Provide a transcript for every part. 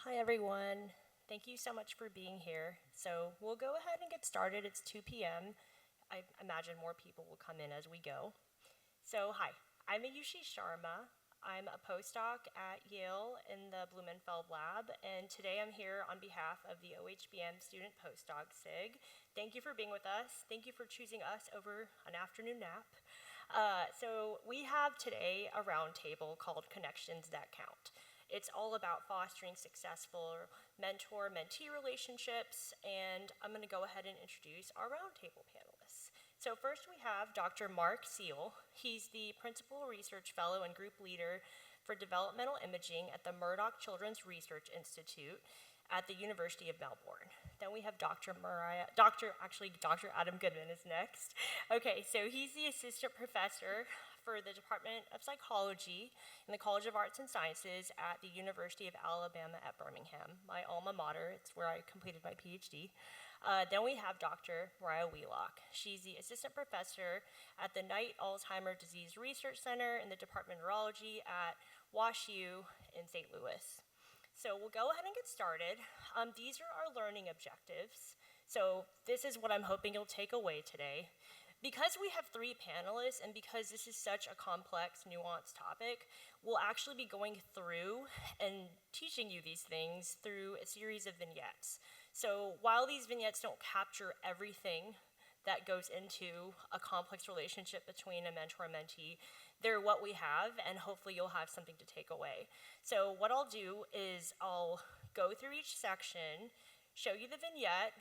Hi everyone. Thank you so much for being here. So we'll go ahead and get started. It's 2 p.m. I imagine more people will come in as we go. So hi, I'm Ayushi Sharma. I'm a postdoc at Yale in the Blumenfeld lab, and today I'm here on behalf of the OHBM Student Postdoc SIG. Thank you for being with us. Thank you for choosing us over an afternoon nap. So we have today a roundtable called Connections That Count. It's all about fostering successful mentor-mentee relationships, and I'm going to go ahead and introduce our roundtable panelists. So first we have Dr. Mark Seal. He's the Principal Research Fellow and Group Leader for Developmental Imaging at the Murdoch Children's Research Institute at the University of Melbourne. Then we have Dr. Adam Goodman is next. Okay, so he's the Assistant Professor for the Department of Psychology in the College of Arts and Sciences at the University of Alabama at Birmingham, my alma mater. It's where I completed my PhD. Then we have Dr. Mariah Wheelock. She's the Assistant Professor at the Knight Alzheimer's Disease Research Center in the Department of Neurology at WashU in St. Louis. So we'll go ahead and get started. These are our learning objectives. So this is what I'm hoping you'll take away today. Because we have 3 panelists and because this is such a complex, nuanced topic, we'll actually be going through and teaching you these things through a series of vignettes. So while these vignettes don't capture everything that goes into a complex relationship between a mentor and mentee, they're what we have, and hopefully you'll have something to take away. So what I'll do is I'll go through each section, show you the vignette,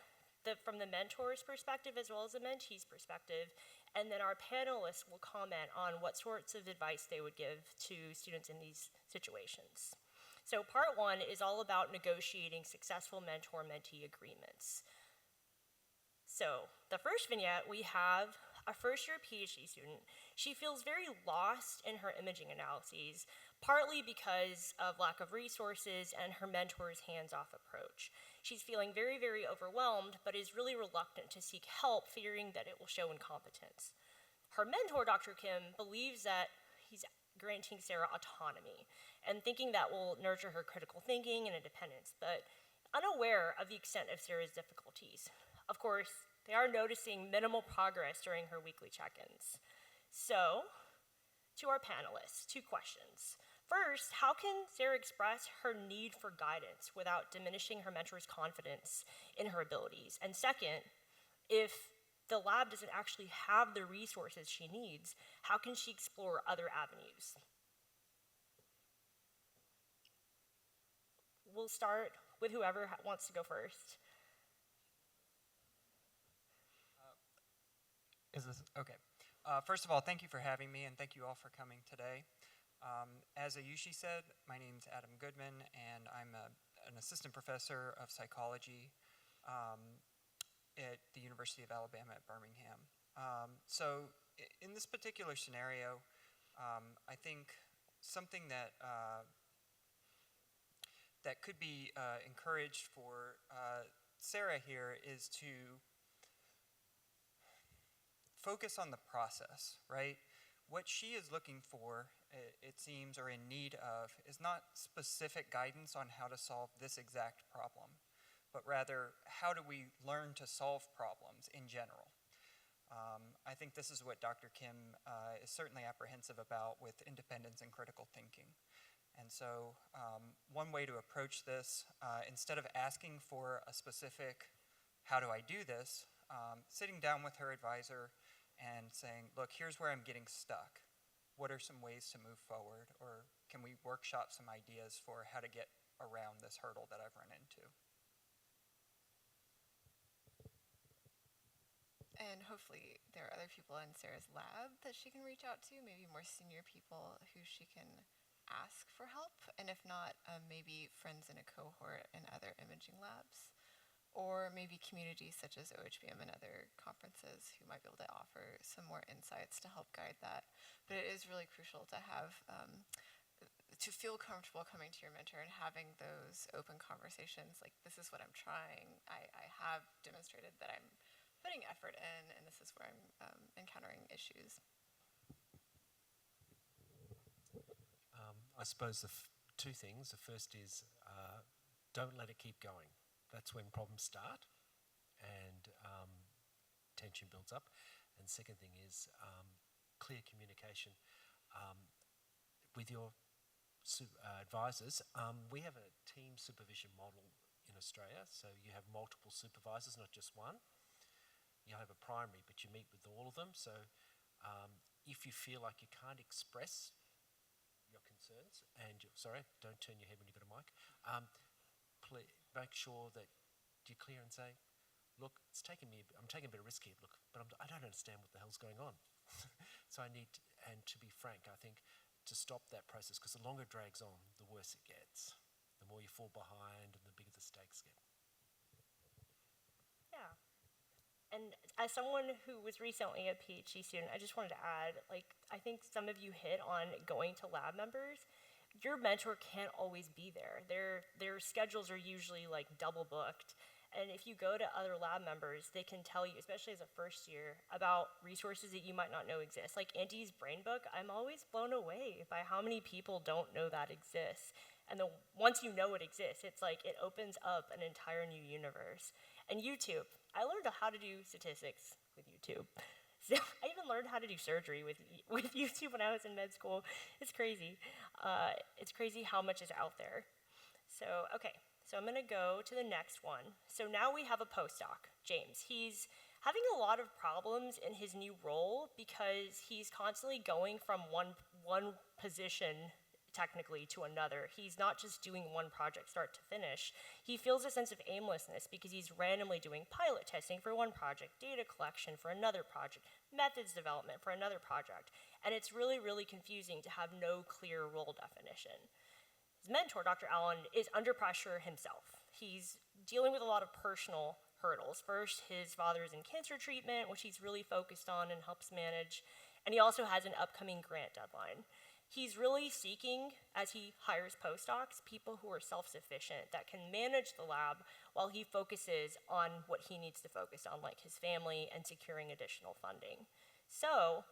from the mentor's perspective as well as the mentee's perspective, and then our panelists will comment on what sorts of advice they would give to students in these situations. So part 1 is all about negotiating successful mentor-mentee agreements. So the first vignette, we have a first-year PhD student. She feels very lost in her imaging analyses, partly because of lack of resources and her mentor's hands-off approach. She's feeling very, very overwhelmed, but is really reluctant to seek help, fearing that it will show incompetence. Her mentor, Dr. Kim, believes that he's granting Sarah autonomy and thinking that will nurture her critical thinking and independence, but unaware of the extent of Sarah's difficulties. Of course, they are noticing minimal progress during her weekly check-ins. So, to our panelists, 2 questions. First, how can Sarah express her need for guidance without diminishing her mentor's confidence in her abilities? And second, if the lab doesn't actually have the resources she needs, how can she explore other avenues? We'll start with whoever wants to go first. Is this okay? First of all, thank you for having me, and thank you all for coming today. As Ayushi said, my name's Adam Goodman, and I'm an assistant professor of psychology at the University of Alabama at Birmingham. So in this particular scenario, I think something that that could be encouraged for Sarah here is to focus on the process, right? What she is looking for, it seems, or in need of, is not specific guidance on how to solve this exact problem, but rather, how do we learn to solve problems in general? I think this is what Dr. Kim is certainly apprehensive about with independence and critical thinking. And so one way to approach this, instead of asking for a specific, how do I do this, sitting down with her advisor and saying, look, here's where I'm getting stuck. What are some ways to move forward? Or can we workshop some ideas for how to get around this hurdle that I've run into? And hopefully there are other people in Sarah's lab that she can reach out to, maybe more senior people who she can ask for help. And if not, maybe friends in a cohort in other imaging labs. Or maybe communities such as OHBM and other conferences who might be able to offer some more insights to help guide that. But it is really crucial to have, to feel comfortable coming to your mentor and having those open conversations, like, this is what I'm trying. I have demonstrated that I'm putting effort in, and this is where I'm encountering issues. I suppose 2 things. The first is don't let it keep going. That's when problems start and tension builds up. And second thing is clear communication with your advisors. We have a team supervision model in Australia, so you have multiple supervisors, not just one. You have a primary, but you meet with all of them. So if you feel like you can't express your concerns, and sorry, don't turn your head when you've got a mic, make sure that you're clear and say, look, I'm taking a bit of risk here, look, but I don't understand what the hell's going on. So I need, and to be frank, I think to stop that process, because the longer it drags on, the worse it gets. The more you fall behind and the bigger the stakes get. Yeah. And as someone who was recently a PhD student, I just wanted to add, I think some of you hit on going to lab members. Your mentor can't always be there. Their schedules are usually double booked. And if you go to other lab members, they can tell you, especially as a first year, about resources that you might not know exist. Like Andy's brain book, I'm always blown away by how many people don't know that exists. And once you know it exists, it's it opens up an entire new universe. And YouTube, I learned how to do statistics with YouTube. So I even learned how to do surgery with YouTube when I was in med school. It's crazy. It's crazy how much is out there. So, okay. So I'm going to go to the next one. So now we have a postdoc, James. He's having a lot of problems in his new role because he's constantly going from one position technically to another. He's not just doing one project start to finish. He feels a sense of aimlessness because he's randomly doing pilot testing for one project, data collection for another project, methods development for another project. And it's really, really confusing to have no clear role definition. His mentor, Dr. Allen, is under pressure himself. He's dealing with a lot of personal hurdles. First, his father is in cancer treatment, which he's really focused on and helps manage. And he also has an upcoming grant deadline. He's really seeking, as he hires postdocs, people who are self-sufficient that can manage the lab while he focuses on what he needs to focus on, like his family and securing additional funding. So,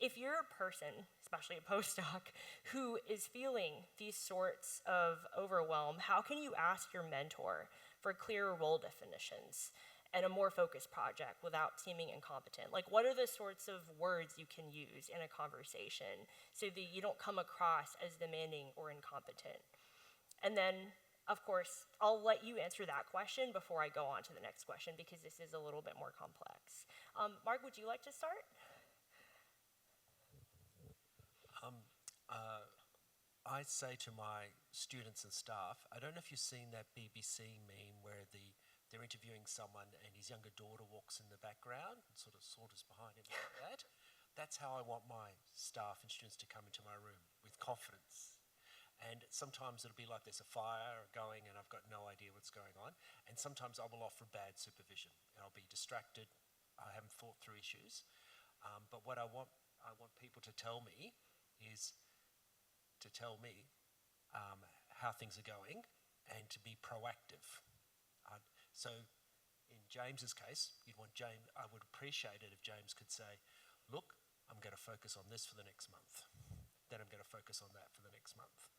if you're a person, especially a postdoc, who is feeling these sorts of overwhelm, how can you ask your mentor for clearer role definitions and a more focused project without seeming incompetent? What are the sorts of words you can use in a conversation so that you don't come across as demanding or incompetent? And then, of course, I'll let you answer that question before I go on to the next question because this is a little bit more complex. Mark, would you like to start? I say to my students and staff, I don't know if you've seen that BBC meme where they're interviewing someone and his younger daughter walks in the background and sort of saunters behind him like that. That's how I want my staff and students to come into my room, with confidence. And sometimes it'll be like there's a fire going and I've got no idea what's going on. And sometimes I will offer bad supervision and I'll be distracted. I haven't thought through issues. But what I want people to tell me is to tell me how things are going and to be proactive. So in James's case, I would appreciate it if James could say, look, I'm going to focus on this for the next month. Then I'm going to focus on that for the next month.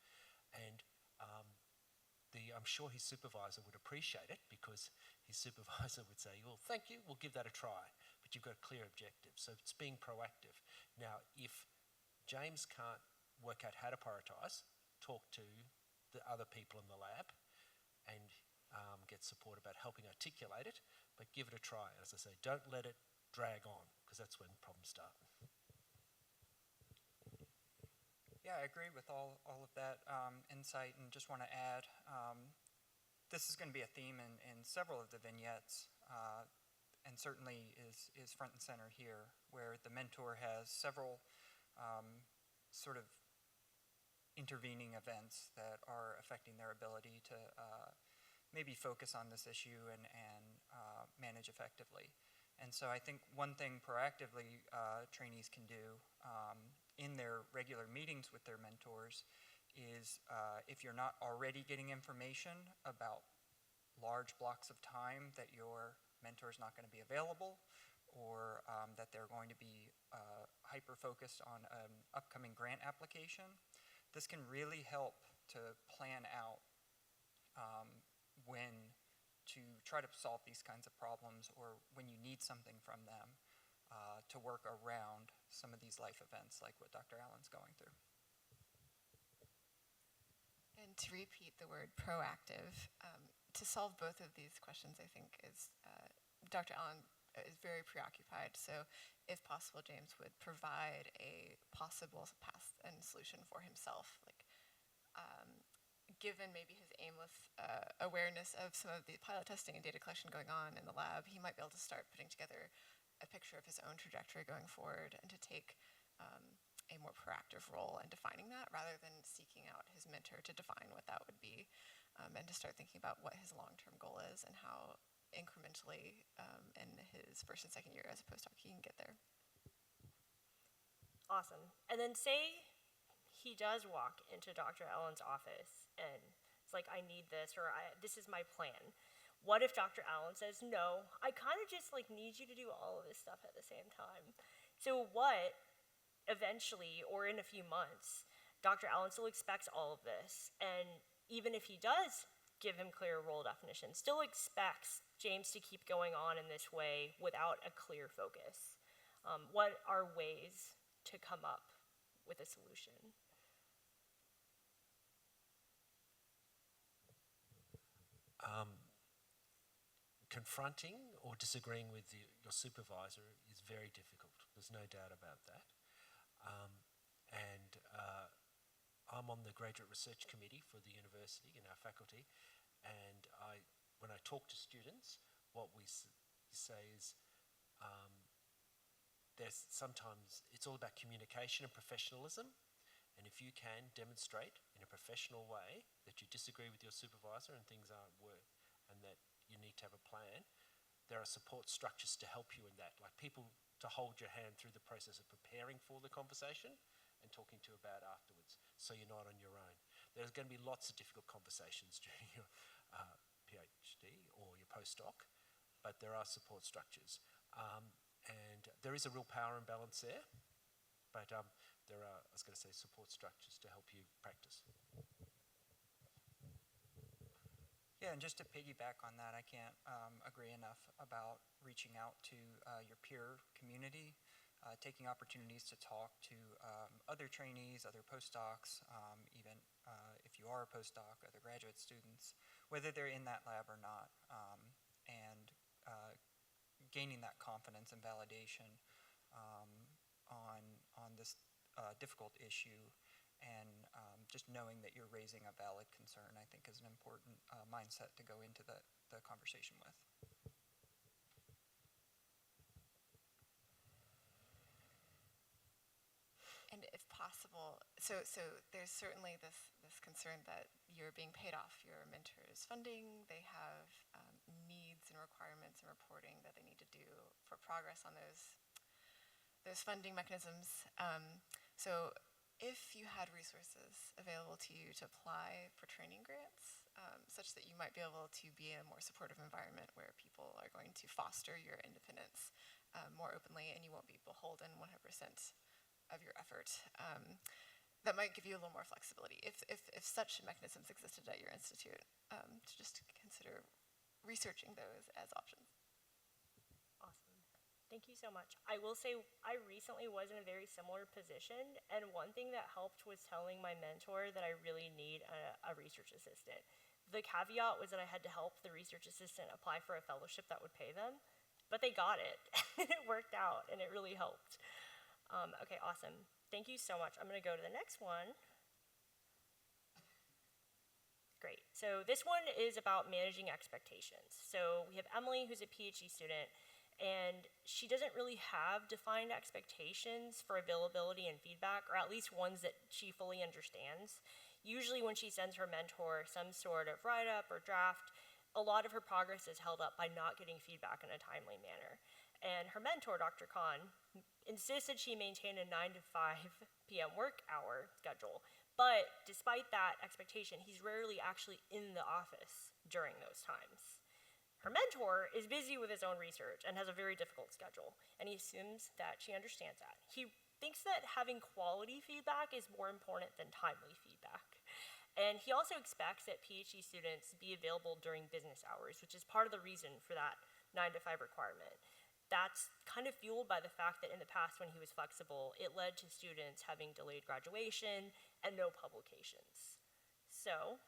And I'm sure his supervisor would appreciate it because his supervisor would say, well, thank you, we'll give that a try. But you've got a clear objective. So it's being proactive. Now, if James can't work out how to prioritise, talk to the other people in the lab and get support about helping articulate it, but give it a try. As I say, don't let it drag on because that's when problems start. Yeah, I agree with all of that insight and just want to add, this is going to be a theme in several of the vignettes and certainly is front and center here, where the mentor has several sort of intervening events that are affecting their ability to maybe focus on this issue and manage effectively. And so I think one thing proactively trainees can do in their regular meetings with their mentors is if you're not already getting information about large blocks of time that your mentor is not going to be available or that they're going to be hyper-focused on an upcoming grant application, this can really help to plan out try to solve these kinds of problems, or when you need something from them, to work around some of these life events like what Dr. Allen's going through. And to repeat the word proactive, to solve both of these questions, I think is Dr. Allen is very preoccupied. So if possible, James would provide a possible path and solution for himself. Like, given maybe his aimless awareness of some of the pilot testing and data collection going on in the lab, he might be able to start putting together a picture of his own trajectory going forward, and to take a more proactive role in defining that, rather than seeking out his mentor to define what that would be, and to start thinking about what his long-term goal is and how incrementally in his first and second year as a postdoc he can get there. Awesome. And then say he does walk into Dr. Allen's office and it's like, I need this, or this is my plan. What if Dr. Allen says, no, I kind of just like need you to do all of this stuff at the same time? So what, eventually, or in a few months, Dr. Allen still expects all of this, and even if he does give him clear role definition, still expects James to keep going on in this way without a clear focus. What are ways to come up with a solution? Confronting or disagreeing with your supervisor is very difficult. There's no doubt about that. I'm on the graduate research committee for the university in our faculty, and when I talk to students, what we say is there's sometimes it's all about communication and professionalism, and if you can demonstrate in a professional way that you disagree with your supervisor and things aren't work, and that you need to have a plan, there are support structures to help you in that, like people to hold your hand through the process of preparing for the conversation and talking to you about afterwards, so you're not on your own. There's going to be lots of difficult conversations during your PhD or your postdoc, but there are support structures. And there is a real power imbalance there, but there are, I was going to say, support structures to help you practice. Yeah, and just to piggyback on that, I can't agree enough about reaching out to your peer community, taking opportunities to talk to other trainees, other postdocs, even if you are a postdoc, other graduate students, whether they're in that lab or not, and gaining that confidence and validation on this difficult issue, and just knowing that you're raising a valid concern, I think, is an important mindset to go into the conversation with. And if possible, so there's certainly this concern that you're being paid off your mentor's funding. They have needs and requirements and reporting that they need to do for progress on those funding mechanisms. So if you had resources available to you to apply for training grants, such that you might be able to be in a more supportive environment where people are going to foster your independence more openly, and you won't be beholden 100% of your effort, that might give you a little more flexibility. If such mechanisms existed at your institute, to just consider researching those as options. Awesome. Thank you so much. I will say I recently was in a very similar position, and one thing that helped was telling my mentor that I really need a research assistant. The caveat was that I had to help the research assistant apply for a fellowship that would pay them, but they got it, and it worked out, and it really helped. Okay, awesome. Thank you so much. I'm going to go to the next one. Great. So this one is about managing expectations. So we have Emily, who's a PhD student, and she doesn't really have defined expectations for availability and feedback, or at least ones that she fully understands. Usually when she sends her mentor some sort of write-up or draft, a lot of her progress is held up by not getting feedback in a timely manner. And her mentor, Dr. Khan, insisted she maintain a 9 to 5 p.m. work hour schedule. But despite that expectation, he's rarely actually in the office during those times. Her mentor is busy with his own research and has a very difficult schedule, and he assumes that she understands that. He thinks that having quality feedback is more important than timely feedback. And he also expects that PhD students be available during business hours, which is part of the reason for that 9 to 5 requirement. That's kind of fueled by the fact that in the past when he was flexible, it led to students having delayed graduation and no publications. So,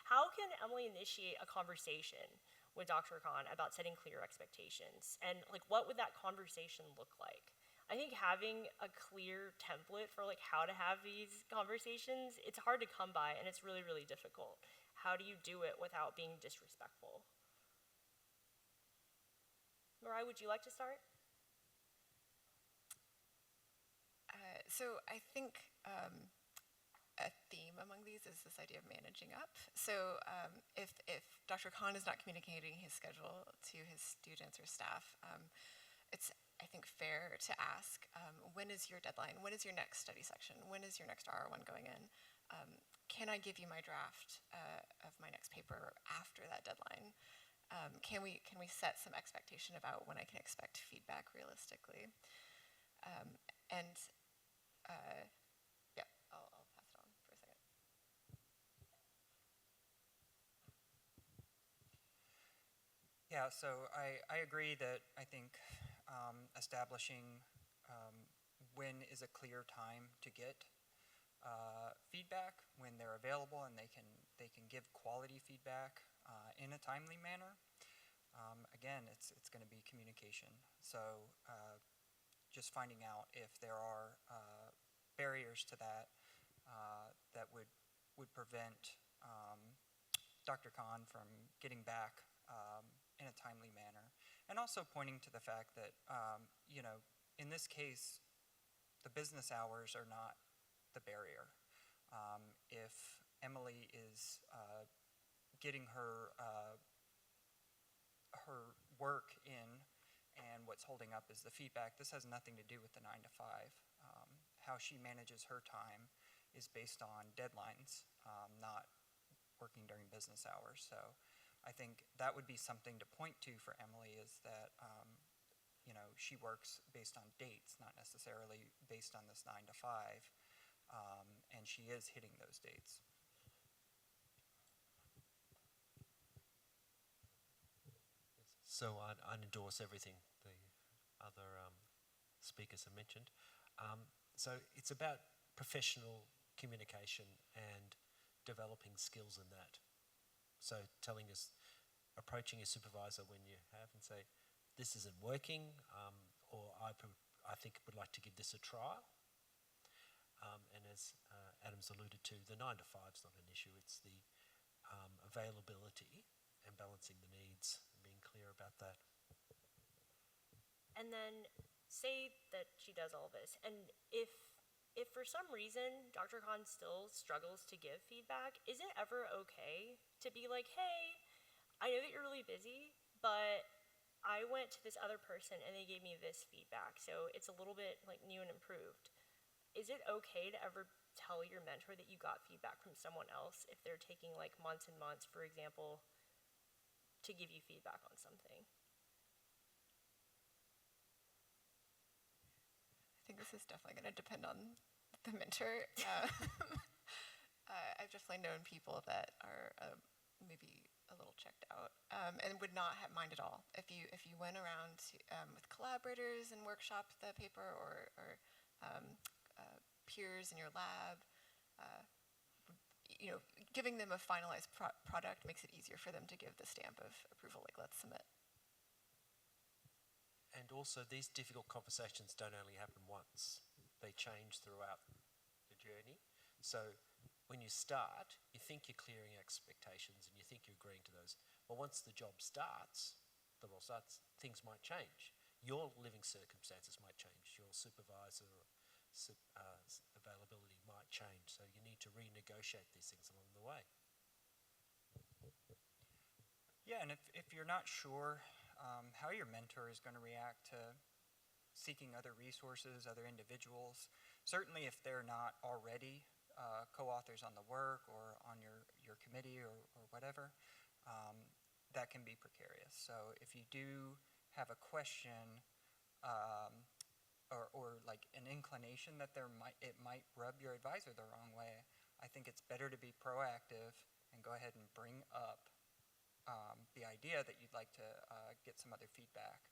how can Emily initiate a conversation with Dr. Khan about setting clear expectations? And like, what would that conversation look like? I think having a clear template for like how to have these conversations, it's hard to come by and it's really, really difficult. How do you do it without being disrespectful? Mariah, would you like to start? So I think a theme among these is this idea of managing up. So if Dr. Khan is not communicating his schedule to his students or staff, it's, I think, fair to ask, when is your deadline? When is your next study section? When is your next R1 going in? Can I give you my draft of my next paper after that deadline? Can we set some expectation about when I can expect feedback realistically? Yeah, I'll pass it on for a second. Yeah, so I agree that I think establishing when is a clear time to get feedback, when they're available and they can give quality feedback in a timely manner. Again, it's going to be communication. So just finding out if there are barriers to that that would prevent Dr. Khan from getting back in a timely manner. And also pointing to the fact that, in this case, the business hours are not the barrier. If Emily is getting her work in and what's holding up is the feedback, this has nothing to do with the 9 to 5. How she manages her time is based on deadlines, not working during business hours. So I think that would be something to point to for Emily, is that she works based on dates, not necessarily based on this 9 to 5, and she is hitting those dates. So I endorse everything the other speakers have mentioned. So it's about professional communication and developing skills in that. So approaching a supervisor when you have and say, this isn't working, or I think would like to give this a trial. And as Adam's alluded to, the 9 to 5 is not an issue, it's the availability and balancing the needs and being clear about that. And then say that she does all this, and if for some reason Dr. Khan still struggles to give feedback, is it ever okay to be like, hey, I know that you're really busy, but I went to this other person and they gave me this feedback, so it's a little bit like new and improved. Is it okay to ever tell your mentor that you got feedback from someone else if they're taking like months and months, for example, to give you feedback on something? I think this is definitely going to depend on the mentor. I've definitely known people that are maybe a little checked out and would not mind at all if you went around with collaborators and workshopped the paper or peers in your lab. Giving them a finalized product makes it easier for them to give the stamp of approval, like let's submit. And also, these difficult conversations don't only happen once. They change throughout the journey. So when you start, you think you're clearing expectations and you think you're agreeing to those. But once the job starts, the role starts, things might change. Your living circumstances might change. Your supervisor availability might change. So you need to renegotiate these things along the way. Yeah, and if you're not sure how your mentor is going to react to seeking other resources, other individuals, certainly if they're not already co-authors on the work or on your committee or whatever, that can be precarious. So if you do have a question or like an inclination that it might rub your advisor the wrong way, I think it's better to be proactive and go ahead and bring up the idea that you'd like to get some other feedback.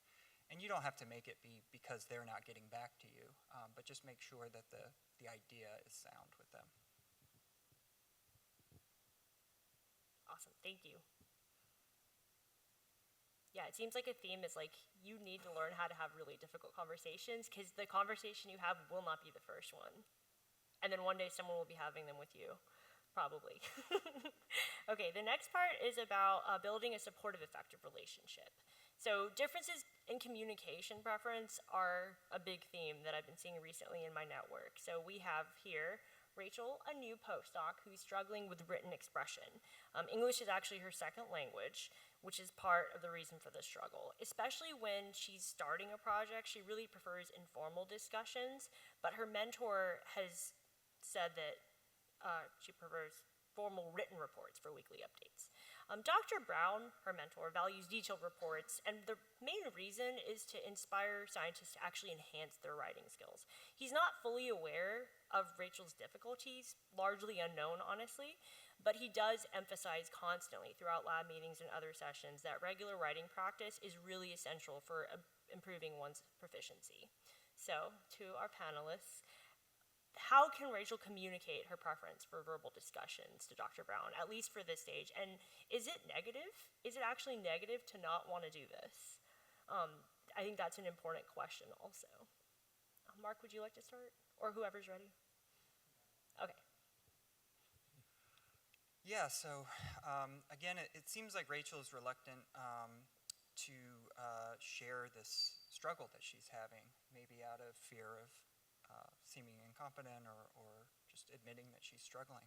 And you don't have to make it be because they're not getting back to you, but just make sure that the idea is sound with them. Awesome, thank you. Yeah, it seems like a theme is like you need to learn how to have really difficult conversations because the conversation you have will not be the first one. And then one day someone will be having them with you, probably. Okay, the next part is about building a supportive, effective relationship. So differences in communication preference are a big theme that I've been seeing recently in my network. So we have here Rachel, a new postdoc who's struggling with written expression. English is actually her second language, which is part of the reason for the struggle. Especially when she's starting a project, she really prefers informal discussions, but her mentor has said that she prefers formal written reports for weekly updates. Dr. Brown, her mentor, values detailed reports, and the main reason is to inspire scientists to actually enhance their writing skills. He's not fully aware of Rachel's difficulties, largely unknown, honestly, but he does emphasize constantly throughout lab meetings and other sessions that regular writing practice is really essential for improving one's proficiency. So, to our panelists, how can Rachel communicate her preference for verbal discussions to Dr. Brown, at least for this stage? And is it negative? Is it actually negative to not want to do this? I think that's an important question also. Mark, would you like to start? Or whoever's ready? Okay. Yeah, so again, it seems like Rachel is reluctant to share this struggle that she's having, maybe out of fear of seeming incompetent or just admitting that she's struggling.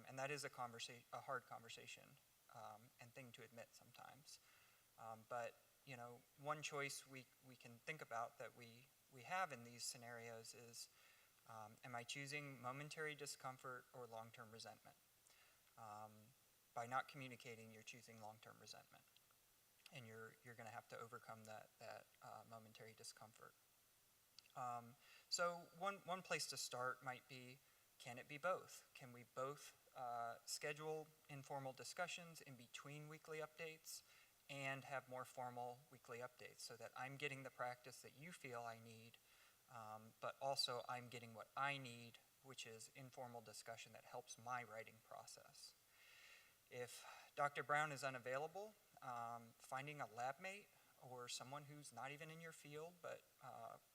And that is a hard conversation and thing to admit sometimes. But you know, one choice we can think about that we have in these scenarios is, am I choosing momentary discomfort or long-term resentment? By not communicating, you're choosing long-term resentment, and you're going to have to overcome that momentary discomfort. So one place to start might be, can it be both? Can we both schedule informal discussions in between weekly updates and have more formal weekly updates so that I'm getting the practice that you feel I need, but also I'm getting what I need, which is informal discussion that helps my writing process. If Dr. Brown is unavailable, finding a lab mate or someone who's not even in your field but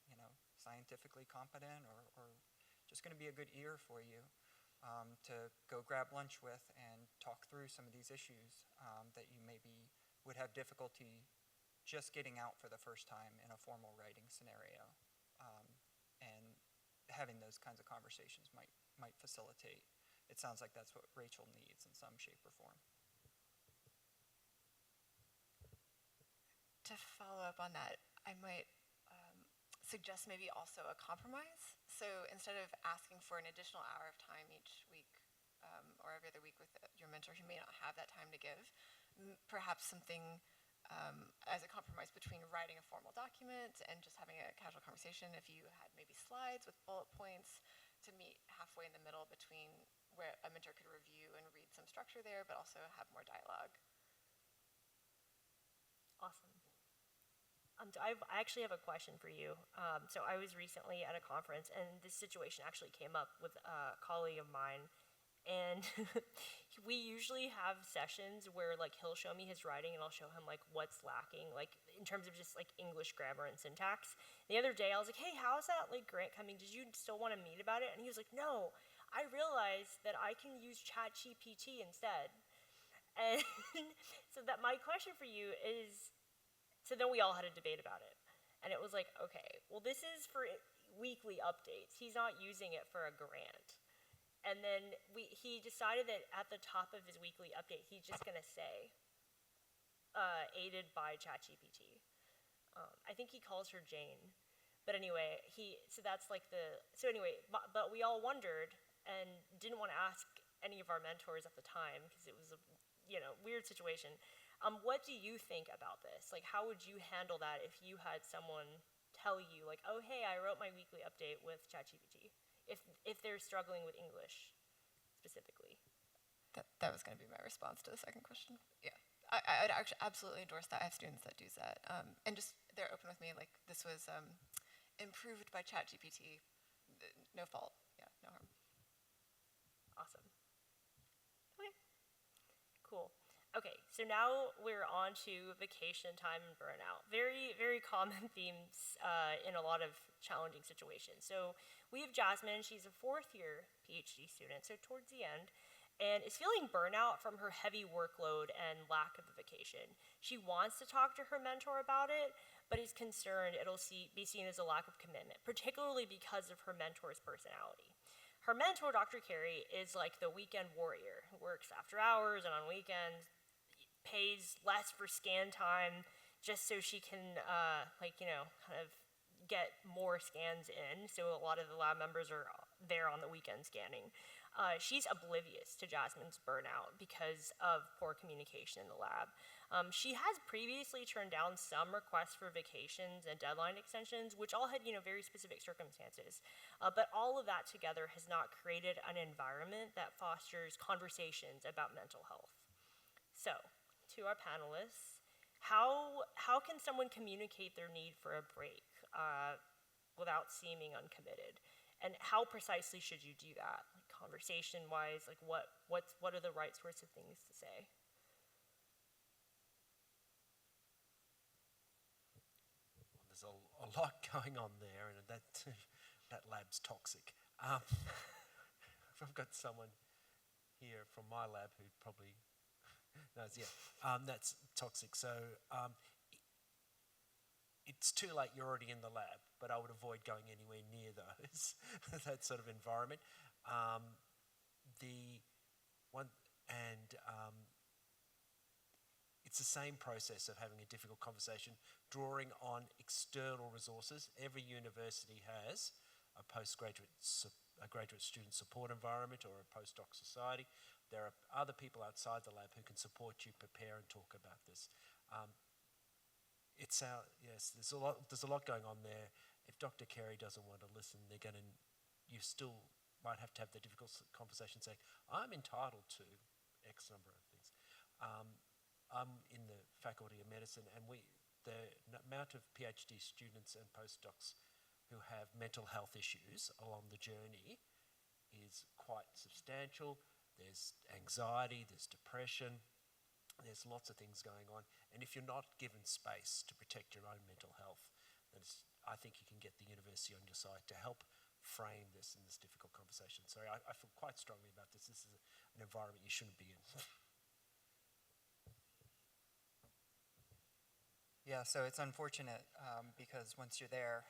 you know, scientifically competent or just going to be a good ear for you to go grab lunch with and talk through some of these issues that you maybe would have difficulty just getting out for the first time in a formal writing scenario. And having those kinds of conversations might facilitate. It sounds like that's what Rachel needs in some shape or form. To follow up on that, I might suggest maybe also a compromise. So instead of asking for an additional hour of time each week or every other week with your mentor who may not have that time to give, perhaps something as a compromise between writing a formal document and just having a casual conversation. If you had maybe slides with bullet points to meet halfway in the middle between where a mentor could review and read some structure there, but also have more dialogue. Awesome. So I actually have a question for you. So I was recently at a conference, and this situation actually came up with a colleague of mine. And we usually have sessions where like he'll show me his writing and I'll show him like what's lacking, like in terms of just like English grammar and syntax. The other day I was like, hey, how's that like grant coming? Did you still want to meet about it? And he was like, no, I realized that I can use ChatGPT instead. And so that my question for you is, so then we all had a debate about it. And it was like, okay, well this is for weekly updates. He's not using it for a grant. And then he decided that at the top of his weekly update, he's just going to say, aided by ChatGPT. I think he calls her Jane. But anyway, but we all wondered and didn't want to ask any of our mentors at the time because it was a weird situation. What do you think about this? Like, how would you handle that if you had someone tell you, like, oh, hey, I wrote my weekly update with ChatGPT? If they're struggling with English. specifically? That was going to be my response to the second question. Yeah, I would actually absolutely endorse that. I have students that do that, and just they're open with me. Like this was improved by ChatGPT. No fault. Yeah, no harm. Awesome. Okay, cool. Okay, so now we're on to vacation time and burnout. Very, very common themes in a lot of challenging situations. So we have Jasmine. She's a fourth year PhD student, so towards the end, and is feeling burnout from her heavy workload and lack of a vacation. She wants to talk to her mentor about it, but is concerned it'll be seen as a lack of commitment, particularly because of her mentor's personality. Her mentor, Dr. Carey, is like the weekend warrior who works after hours and on weekends, pays less for scan time just so she can, kind of get more scans in. So a lot of the lab members are there on the weekend scanning. She's oblivious to Jasmine's burnout because of poor communication in the lab. She has previously turned down some requests for vacations and deadline extensions, which all had, very specific circumstances. But all of that together has not created an environment that fosters conversations about mental health. So, to our panelists, how can someone communicate their need for a break without seeming uncommitted? And how precisely should you do that? Like conversation-wise, like what are the right sorts of things to say? Well, there's a lot going on there, and that lab's toxic. I've got someone here from my lab who probably knows. Yeah, that's toxic. So it's too late. You're already in the lab, but I would avoid going anywhere near those that sort of environment. It's the same process of having a difficult conversation, drawing on external resources. Every university has a graduate student support environment or a postdoc society. There are other people outside the lab who can support you, prepare and talk about this. Yes, there's a lot going on there. If Dr. Carey doesn't want to listen, you still might have to have the difficult conversation saying, I'm entitled to X number of things. I'm in the Faculty of Medicine, and the amount of PhD students and postdocs who have mental health issues along the journey is quite substantial. There's anxiety, there's depression, there's lots of things going on. And if you're not given space to protect your own mental health, then I think you can get the university on your side to help frame this in this difficult conversation. So I feel quite strongly about this. This is an environment you shouldn't be in. Yeah, so it's unfortunate because once you're there,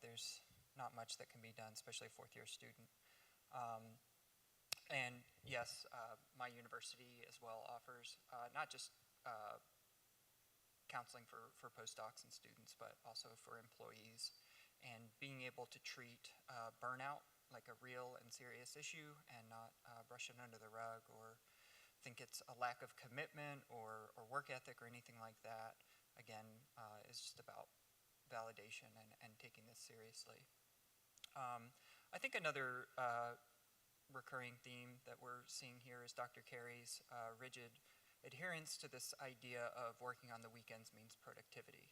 there's not much that can be done, especially a fourth-year student. And yes, my university as well offers not just counseling for postdocs and students, but also for employees. And being able to treat burnout like a real and serious issue and not brush it under the rug or think it's a lack of commitment or work ethic or anything like that, again, is just about validation and taking this seriously. I think another recurring theme that we're seeing here is Dr. Carey's rigid adherence to this idea of working on the weekends means productivity.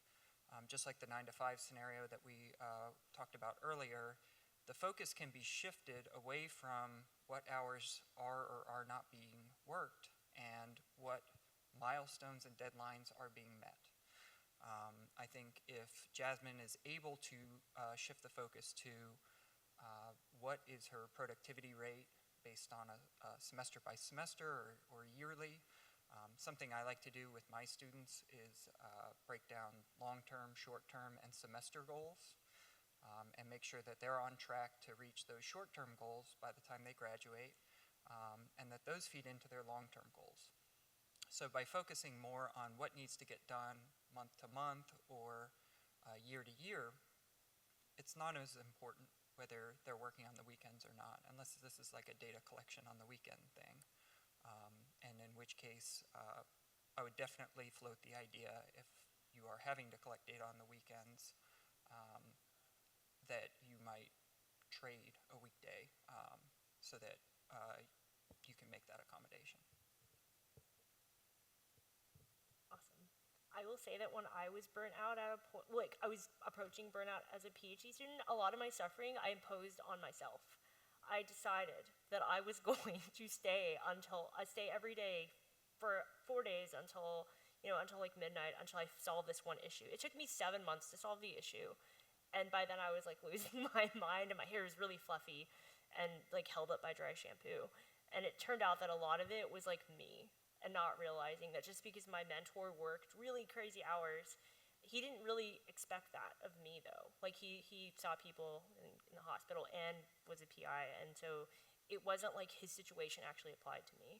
Just like the 9-to-5 scenario that we talked about earlier, the focus can be shifted away from what hours are or are not being worked and what milestones and deadlines are being met. I think if Jasmine is able to shift the focus to what is her productivity rate based on a semester by semester or yearly, something I like to do with my students is break down long-term, short-term, and semester goals and make sure that they're on track to reach those short-term goals by the time they graduate and that those feed into their long-term goals. So by focusing more on what needs to get done month to month or year to year, it's not as important whether they're working on the weekends or not, unless this is like a data collection on the weekend thing. And in which case, I would definitely float the idea if you are having to collect data on the weekends, that you might trade a weekday so that will say that when I was burnt out at a point, like I was approaching burnout as a PhD student, a lot of my suffering I imposed on myself. I decided that I was going to stay every day for 4 days until like midnight, until I solved this one issue. It took me 7 months to solve the issue. And by then I was like losing my mind, and my hair was really fluffy and like held up by dry shampoo. And it turned out that a lot of it was like me, and not realizing that just because my mentor worked really crazy hours, he didn't really expect that of me though. Like he saw people in the hospital and was a PI, and so it wasn't like his situation actually applied to me.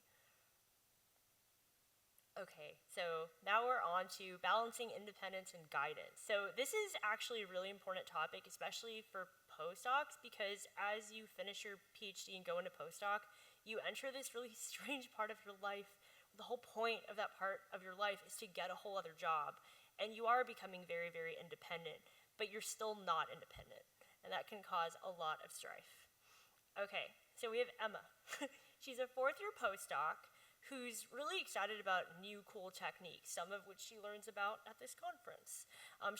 Okay, so now we're on to balancing independence and guidance. So this is actually a really important topic, especially for postdocs, because as you finish your PhD and go into postdoc, you enter this really strange part of your life. The whole point of that part of your life is to get a whole other job, and you are becoming very, very independent, but you're still not independent, and that can cause a lot of strife. Okay, so we have Emma. She's a fourth-year postdoc who's really excited about new cool techniques, some of which she learns about at this conference.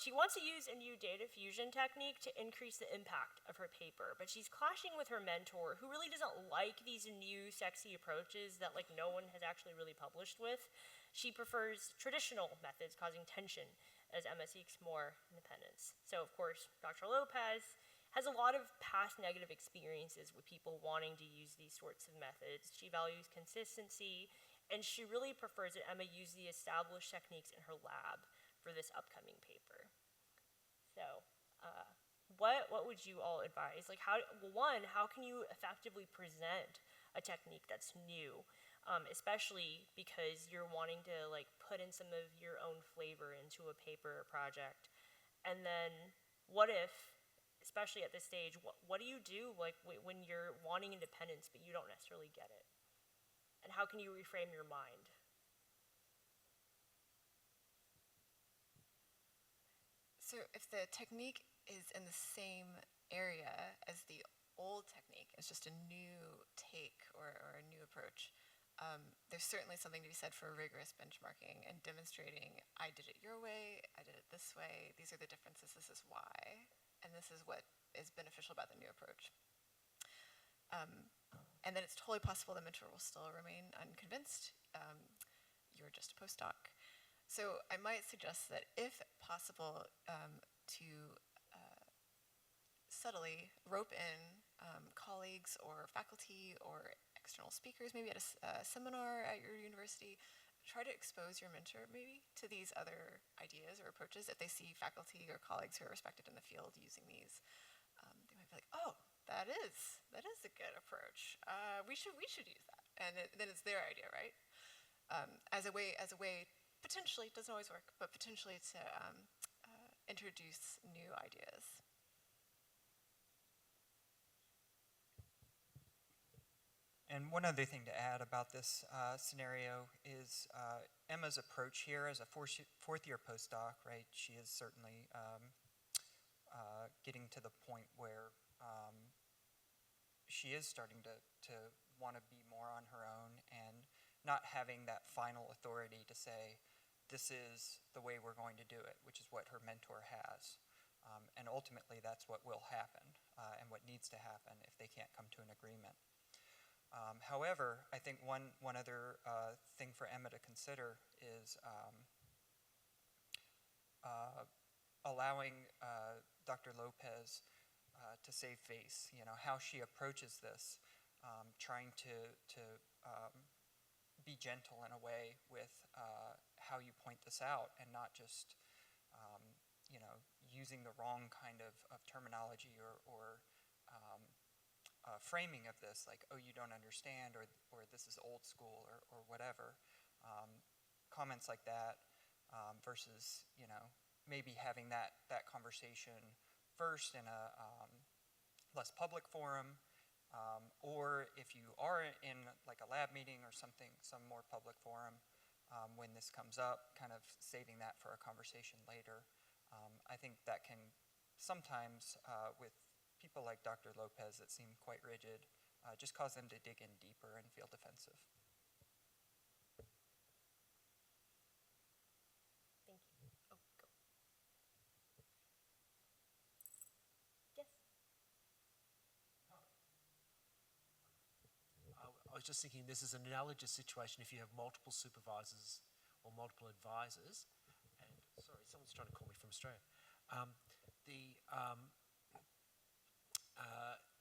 She wants to use a new data fusion technique to increase the impact of her paper, but she's clashing with her mentor, who really doesn't like these new sexy approaches that like no one has actually really published with. She prefers traditional methods, causing tension as Emma seeks more independence. So of course, Dr. Lopez has a lot of past negative experiences with people wanting to use these sorts of methods. She values consistency, and she really prefers that Emma use the established techniques in her lab for this upcoming paper. So, what would you all advise? Like, how can you effectively present a technique that's new, especially because you're wanting to like put in some of your own flavor into a paper or project? And then, what if, especially at this stage, what do you do like when you're wanting independence but you don't necessarily get it? And how can you reframe your mind? So if the technique is in the same area as the old technique, it's just a new take or a new approach, there's certainly something to be said for rigorous benchmarking and demonstrating, I did it your way, I did it this way, these are the differences, this is why, and this is what is beneficial about the new approach. And then it's totally possible the mentor will still remain unconvinced. You're just a postdoc. So I might suggest that if possible, to subtly rope in colleagues or faculty or external speakers, maybe at a seminar at your university. Try to expose your mentor maybe to these other ideas or approaches. If they see faculty or colleagues who are respected in the field using these, they might be like, oh, that is a good approach. We should use that. And then it's their idea, right? As a way, potentially, it doesn't always work, but potentially to introduce new ideas. And one other thing to add about this scenario is Emma's approach here as a fourth-year postdoc, right? She is certainly getting to the point where she is starting to want to be more on her own and not having that final authority to say, this is the way we're going to do it, which is what her mentor has. And ultimately, that's what will happen and what needs to happen if they can't come to an agreement. However, I think one other thing for Emma to consider is allowing Dr. Lopez to save face. You know, how she approaches this, trying to be gentle in a way with how you point this out, and not just using the wrong kind of terminology or framing of this, like, oh, you don't understand, or this is old school, or whatever. Comments like that versus, maybe having that conversation first in a less public forum, or if you are in like a lab meeting or something, some more public forum, when this comes up, kind of saving that for a conversation later. I think that can sometimes, with people like Dr. Lopez that seem quite rigid, just cause them to dig in deeper and feel defensive. Thank you. was just thinking this is an analogous situation if you have multiple supervisors or multiple advisors. And sorry, someone's trying to call me from Australia.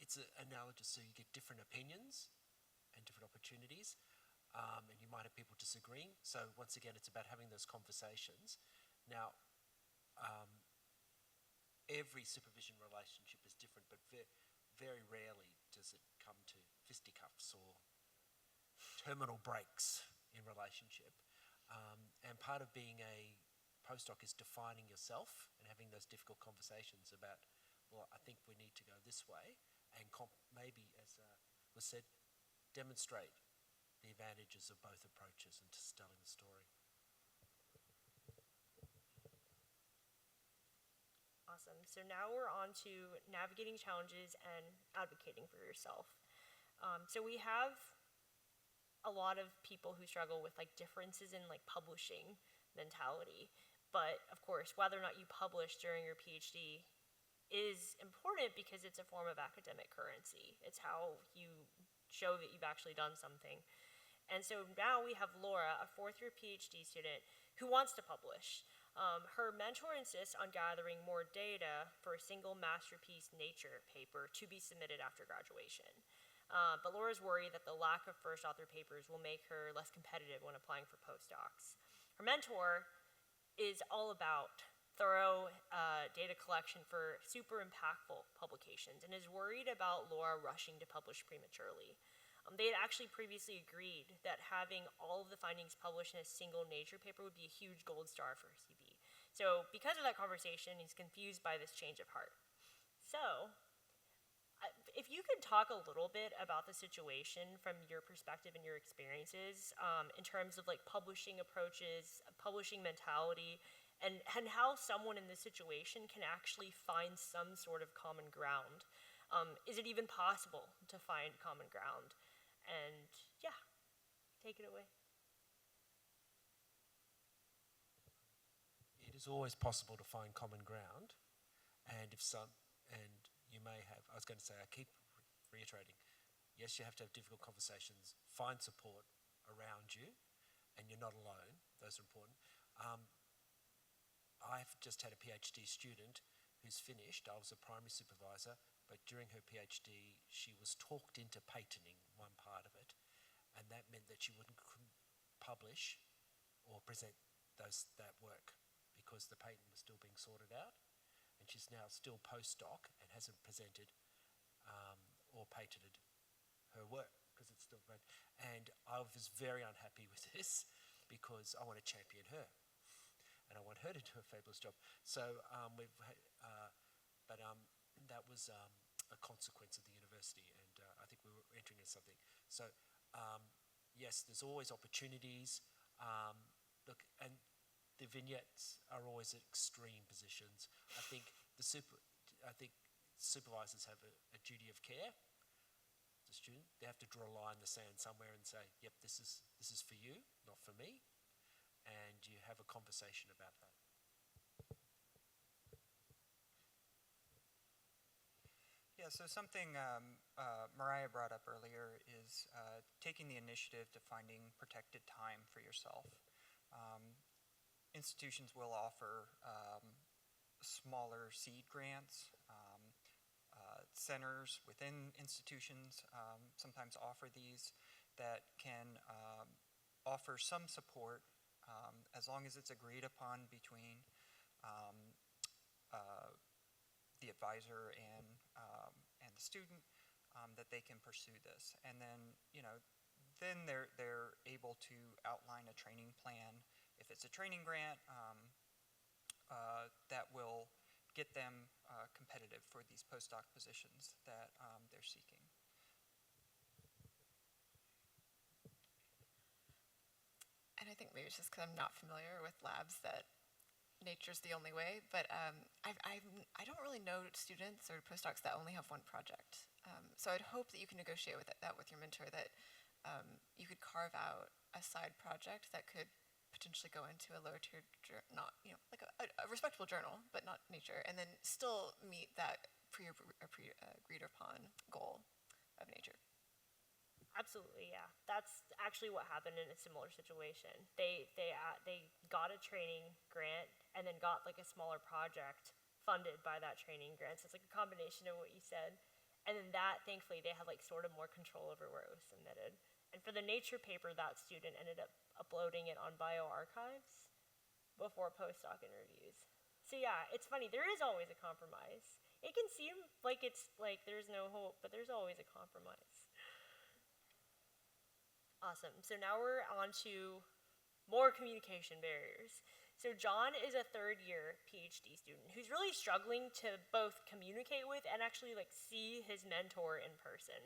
It's analogous, so you get different opinions and different opportunities, and you might have people disagreeing. So once again, it's about having those conversations. Now, every supervision relationship is different, but very rarely does it come to fisticuffs or terminal breaks in relationship. And part of being a postdoc is defining yourself and having those difficult conversations about, well, I think we need to go this way, and maybe, as was said, demonstrate the advantages of both approaches and just telling the story. Awesome. So now we're on to navigating challenges and advocating for yourself. So we have a lot of people who struggle with like differences in like publishing mentality. But of course, whether or not you publish during your PhD is important because it's a form of academic currency. It's how you show that you've actually done something. And so now we have Laura, a fourth-year PhD student, who wants to publish. Her mentor insists on gathering more data for a single masterpiece Nature paper to be submitted after graduation. But Laura's worried that the lack of first author papers will make her less competitive when applying for postdocs. Her mentor is all about thorough data collection for super impactful publications and is worried about Laura rushing to publish prematurely. They had actually previously agreed that having all of the findings published in a single Nature paper would be a huge gold star for CB. So because of that conversation, he's confused by this change of heart. So if you could talk a little bit about the situation from your perspective and your experiences in terms of like publishing approaches, publishing mentality, and how someone in this situation can actually find some sort of common ground. Is it even possible to find common ground? And yeah, take it away. It is always possible to find common ground, and you may have, I was going to say, I keep reiterating, yes, you have to have difficult conversations, find support around you, and you're not alone, those are important. I've just had a PhD student who's finished. I was a primary supervisor, but during her PhD, she was talked into patenting one part of it, and that meant that she couldn't publish or present that work because the patent was still being sorted out, and she's now still postdoc and hasn't presented or patented her work because it's still patent. And I was very unhappy with this because I want to champion her. And I want her to do a fabulous job. So that was a consequence of the university, and I think we were entering into something. So yes, there's always opportunities. Look, and the vignettes are always at extreme positions. I think supervisors have a duty of care. The student, they have to draw a line in the sand somewhere and say, "Yep, this is for you, not for me." And you have a conversation about that. Yeah, so something Mariah brought up earlier is taking the initiative to finding protected time for yourself. Institutions will offer smaller seed grants. Centers within institutions sometimes offer these that can offer some support as long as it's agreed upon between the advisor and the student, that they can pursue this. And then, then they're able to outline a training plan. If it's a training grant, that will get them competitive for these postdoc positions that they're seeking. And I think maybe it's just because I'm not familiar with labs that nature's the only way, but I don't really know students or postdocs that only have one project. So I'd hope that you can negotiate with that with your mentor, that you could carve out a side project that could potentially go into a lower tier, not, like a respectable journal, but not Nature, and then still meet that agreed upon goal of Nature. Absolutely, yeah. That's actually what happened in a similar situation. They got a training grant and then got like a smaller project funded by that training grant. So it's like a combination of what you said. And then that, thankfully, they had like sort of more control over where it was submitted. And for the Nature paper, that student ended up uploading it on bioarchives before postdoc interviews. So yeah, it's funny. There is always a compromise. It can seem like it's like there's no hope, but there's always a compromise. Awesome. So now we're on to more communication barriers. So John is a third-year PhD student who's really struggling to both communicate with and actually like see his mentor in person.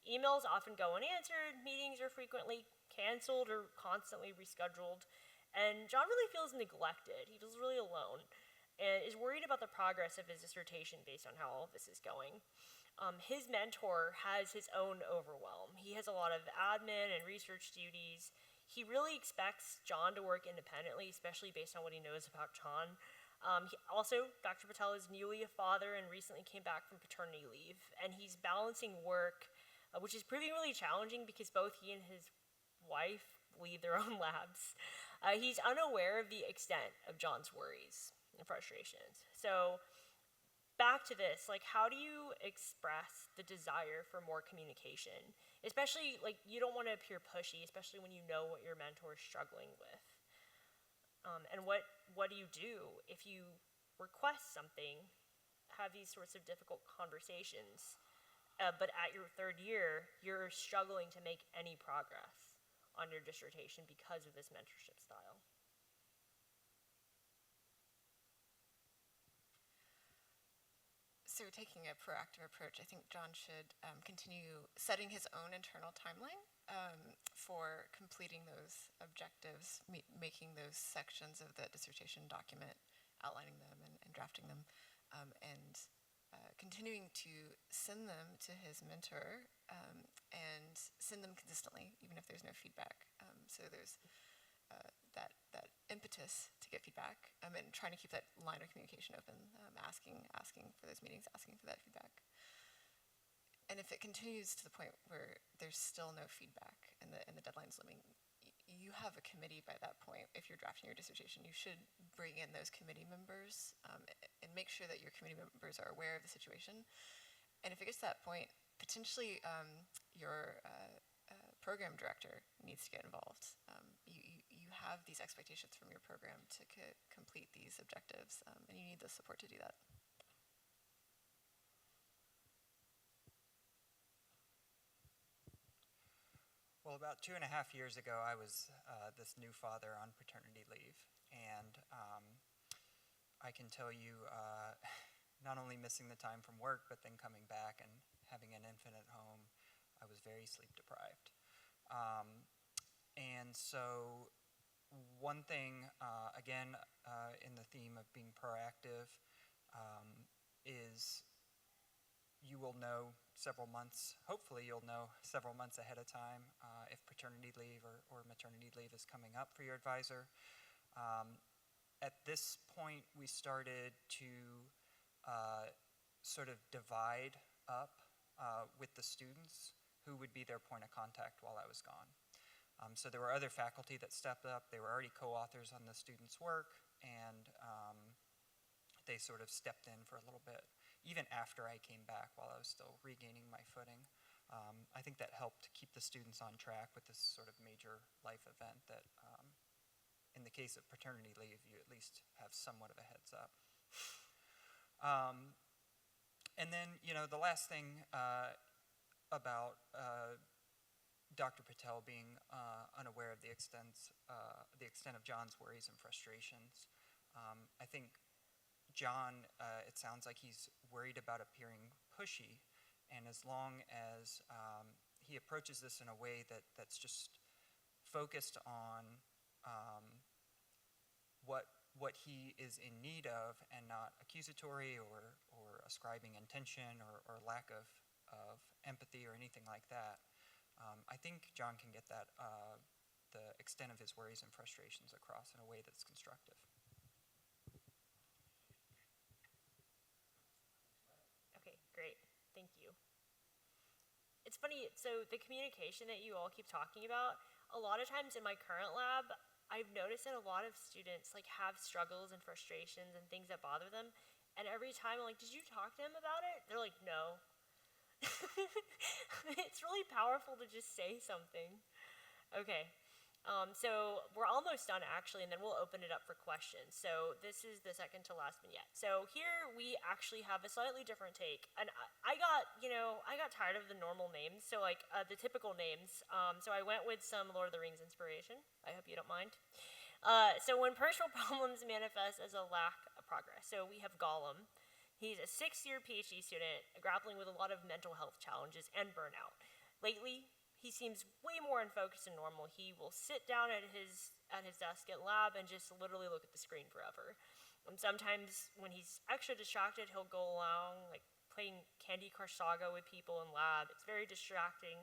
Emails often go unanswered, meetings are frequently canceled or constantly rescheduled, and John really feels neglected. He feels really alone and is worried about the progress of his dissertation based on how all of this is going. His mentor has his own overwhelm. He has a lot of admin and research duties. He really expects John to work independently, especially based on what he knows about John. Dr. Patel is newly a father and recently came back from paternity leave, and he's balancing work, which is proving really challenging because both he and his wife lead their own labs. He's unaware of the extent of John's worries and frustrations. So back to this, like, how do you express the desire for more communication? Especially, like, you don't want to appear pushy, especially when you know what your mentor is struggling with. And what do you do if you request something, have these sorts of difficult conversations, but at your third year, you're struggling to make any progress on your dissertation because of this mentorship style? So taking a proactive approach, I think John should continue setting his own internal timeline for completing those objectives, making those sections of the dissertation document, outlining them and drafting them, and continuing to send them to his mentor and send them consistently, even if there's no feedback. So there's that impetus to get feedback, and trying to keep that line of communication open, asking for those meetings, asking for that feedback. And if it continues to the point where there's still no feedback and the deadline's looming, you have a committee by that point. If you're drafting your dissertation, you should bring in those committee members and make sure that your committee members are aware of the situation. And if it gets to that point, potentially your program director needs to get involved. You have these expectations from your program to complete these objectives, and you need the support to do that. Well, about 2.5 years ago, I was this new father on paternity leave, and I can tell you, not only missing the time from work, but then coming back and having an infant at home, I was very sleep deprived. And so one thing, again, in the theme of being proactive, is you will know several months, hopefully you'll know several months ahead of time if paternity leave or maternity leave is coming up for your advisor. At this point, we started to sort of divide up with the students who would be their point of contact while I was gone. So there were other faculty that stepped up. They were already co-authors on the students' work, and they sort of stepped in for a little bit, even after I came back while I was still regaining my footing. I think that helped keep the students on track with this sort of major life event that, in the case of paternity leave, you at least have somewhat of a heads up. And then, the last thing about Dr. Patel being unaware of the extent of John's worries and frustrations. I think John, it sounds like he's worried about appearing pushy, and as long as he approaches this in a way that's just focused on what he is in need of and not accusatory or ascribing intention or lack of empathy or anything like that, I think John can get that the extent of his worries and frustrations across in a way that's constructive. Okay, great. Thank you. It's it's funny, so the communication that you all keep talking about, a lot of times in my current lab, I've noticed that a lot of students like have struggles and frustrations and things that bother them, and every time I'm like, did you talk to them about it? They're like, no. It's really powerful to just say something. Okay. So we're almost done actually, and then we'll open it up for questions. So this is the second to last vignette. So here we actually have a slightly different take, and I got tired of the normal names, so like the typical names. So I went with some Lord of the Rings inspiration. I hope you don't mind. So when personal problems manifest as a lack of progress, so we have Gollum. He's a 6-year PhD student grappling with a lot of mental health challenges and burnout. Lately, he seems way more in focus than normal. He will sit down at his desk at lab and just literally look at the screen forever. Sometimes when he's extra distracted, he'll go along like playing Candy Crush Saga with people in lab. It's very distracting.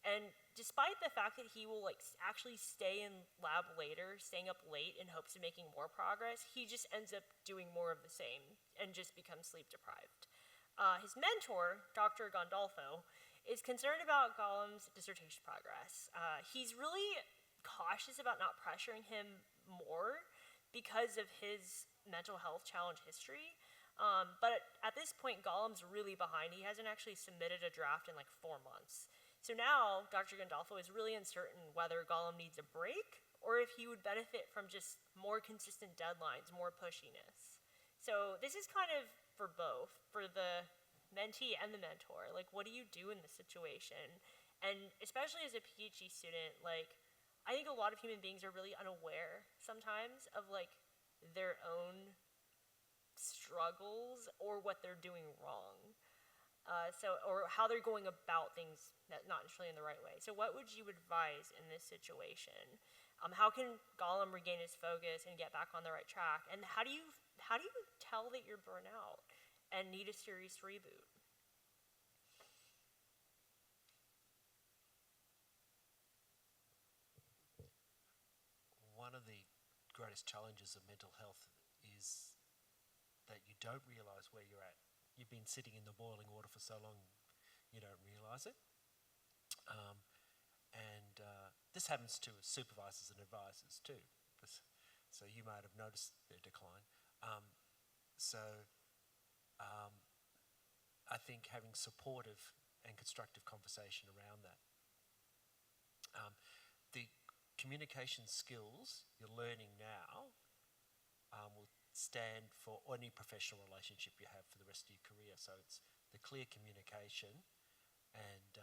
And despite the fact that he will like actually stay in lab later, staying up late in hopes of making more progress, he just ends up doing more of the same and just becomes sleep deprived. His mentor, Dr. Gandolfo, is concerned about Gollum's dissertation progress. He's really cautious about not pressuring him more because of his mental health challenge history. But at this point, Gollum's really behind. He hasn't actually submitted a draft in like 4 months. So now Dr. Gandolfo is really uncertain whether Gollum needs a break or if he would benefit from just more consistent deadlines, more pushiness. So this is kind of for both, for the mentee and the mentor. Like, what do you do in this situation? And especially as a PhD student, like, I think a lot of human beings are really unaware sometimes of like their own struggles or what they're doing wrong. Or how they're going about things that not necessarily in the right way. So what would you advise in this situation? How can Gollum regain his focus and get back on the right track? And how do you tell that you're burnt out and need a serious reboot? One of the greatest challenges of mental health is that you don't realize where you're at. You've been sitting in the boiling water for so long, you don't realize it. This happens to supervisors and advisors too. So you might have noticed their decline. I think having supportive and constructive conversation around that. The communication skills you're learning now will stand for any professional relationship you have for the rest of your career. So it's the clear communication and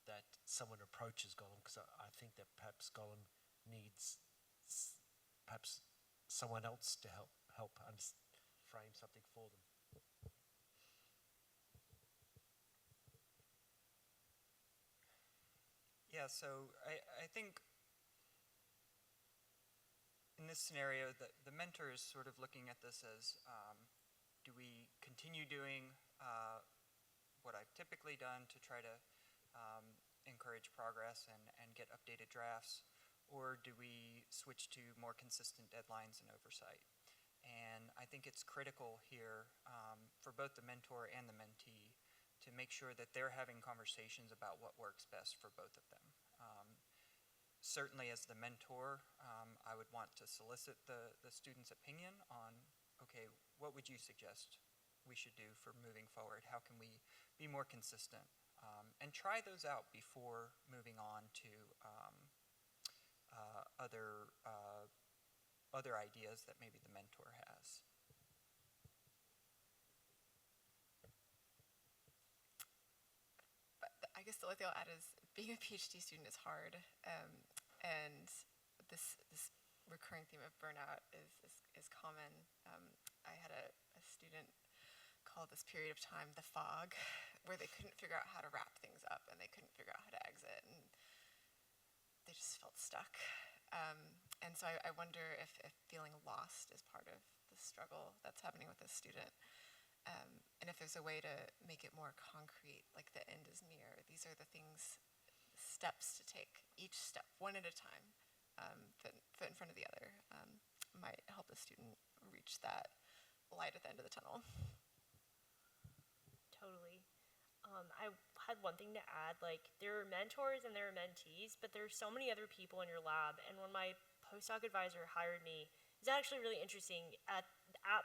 that someone approaches Gollum, because I think that perhaps Gollum needs perhaps someone else to help frame something for them. Yeah, so I think in this scenario, the mentor is sort of looking at this as, do we continue doing what I've typically done to try to encourage progress and get updated drafts, or do we switch to more consistent deadlines and oversight? And I think it's critical here for both the mentor and the mentee to make sure that they're having conversations about what works best for both of them. Certainly as the mentor, I would want to solicit the student's opinion on, okay, what would you suggest we should do for moving forward? How can we be more consistent? And try those out before moving on to other ideas that maybe the mentor has. But I guess the only thing I'll add is being a PhD student is hard, and this recurring theme of burnout is common. I had a student call this period of time the fog, where they couldn't figure out how to wrap things up and they couldn't figure out how to exit, and they just felt stuck. And so I wonder if feeling lost is part of the struggle that's happening with this student. And if there's a way to make it more concrete, like the end is near. These are the things, steps to take, each step, one at a time, foot in front of the other, might help the student reach that light at the end of the tunnel. Totally. I had one thing to add, like, there are mentors and there are mentees, but there are so many other people in your lab, and when my postdoc advisor hired me, it was actually really interesting. At